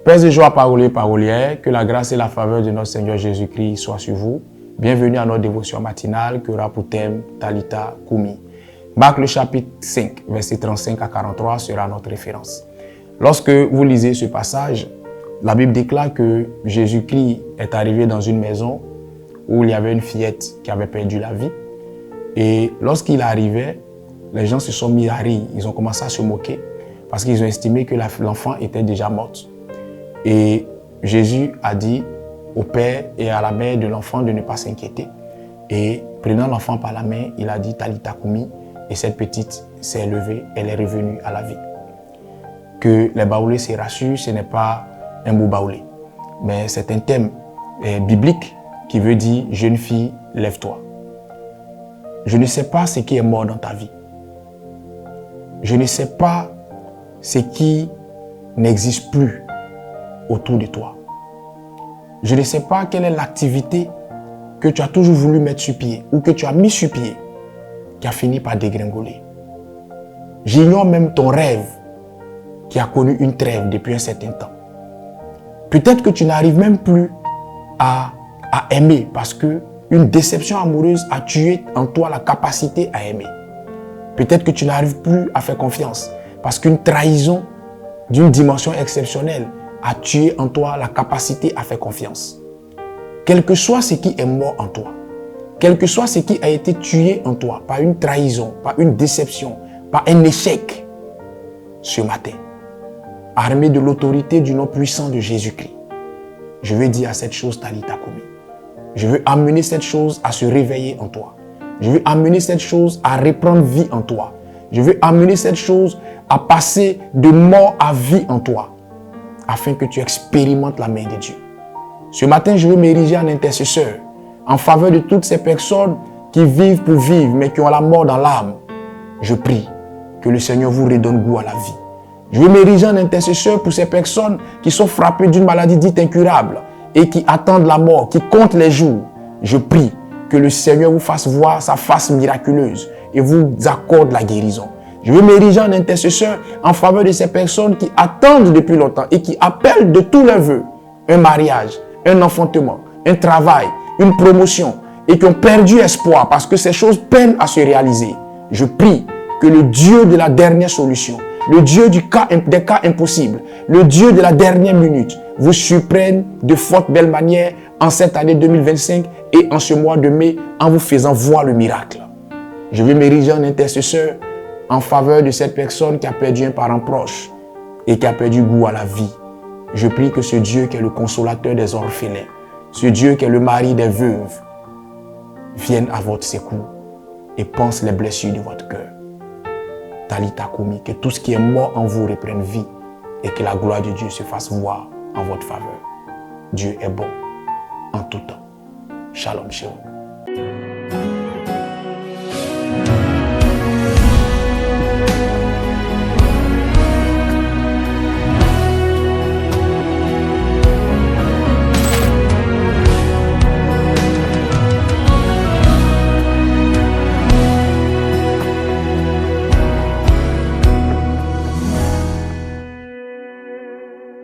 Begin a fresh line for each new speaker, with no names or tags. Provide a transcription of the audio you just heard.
Pères et joie, paroliers, parolières, que la grâce et la faveur de notre Seigneur Jésus-Christ soient sur vous. Bienvenue à notre dévotion matinale qui aura pour thème Talitha Koumi. Marc le chapitre 5, verset 35 à 43 sera notre référence. Lorsque vous lisez ce passage, la Bible déclare que Jésus-Christ est arrivé dans une maison où il y avait une fillette qui avait perdu la vie. Et lorsqu'il arrivait, les gens se sont mis à rire, ils ont commencé à se moquer parce qu'ils ont estimé que l'enfant était déjà morte. Et Jésus a dit au père et à la mère de l'enfant de ne pas s'inquiéter. Et prenant l'enfant par la main, il a dit Talitha Koumi, et cette petite s'est levée, elle est revenue à la vie. Que les baoulés se rassurent, ce n'est pas un mot baoulé, mais c'est un thème biblique qui veut dire jeune fille, lève-toi. Je ne sais pas ce qui est mort dans ta vie. Je ne sais pas ce qui n'existe plus autour de toi. Je ne sais pas quelle est l'activité que tu as toujours voulu mettre sur pied ou que tu as mis sur pied qui a fini par dégringoler. J'ignore même ton rêve qui a connu une trêve depuis un certain temps. Peut-être que tu n'arrives même plus à aimer parce que une déception amoureuse a tué en toi la capacité à aimer. Peut-être que tu n'arrives plus à faire confiance parce qu'une trahison d'une dimension exceptionnelle a tué en toi la capacité à faire confiance. Quel que soit ce qui est mort en toi, quel que soit ce qui a été tué en toi par une trahison, par une déception, par un échec, ce matin, armé de l'autorité du nom puissant de Jésus-Christ, je veux dire à cette chose Talitha Koumi. Je veux amener cette chose à se réveiller en toi. Je veux amener cette chose à reprendre vie en toi. Je veux amener cette chose à passer de mort à vie en toi, afin que tu expérimentes la main de Dieu. Ce matin, je veux m'ériger en intercesseur en faveur de toutes ces personnes qui vivent pour vivre, mais qui ont la mort dans l'âme. Je prie que le Seigneur vous redonne goût à la vie. Je veux m'ériger en intercesseur pour ces personnes qui sont frappées d'une maladie dite incurable et qui attendent la mort, qui comptent les jours. Je prie que le Seigneur vous fasse voir sa face miraculeuse et vous accorde la guérison. Je veux m'ériger en intercesseur en faveur de ces personnes qui attendent depuis longtemps et qui appellent de tous leurs vœux un mariage, un enfantement, un travail, une promotion et qui ont perdu espoir parce que ces choses peinent à se réaliser. Je prie que le Dieu de la dernière solution, le Dieu des cas impossibles, le Dieu de la dernière minute vous surprenne de forte belle manière en cette année 2025 et en ce mois de mai en vous faisant voir le miracle. Je veux m'ériger en intercesseur en faveur de cette personne qui a perdu un parent proche et qui a perdu goût à la vie. Je prie que ce Dieu qui est le consolateur des orphelins, ce Dieu qui est le mari des veuves, vienne à votre secours et pense les blessures de votre cœur. Talitha Koumi, que tout ce qui est mort en vous reprenne vie et que la gloire de Dieu se fasse voir en votre faveur. Dieu est bon en tout temps. Shalom, shalom.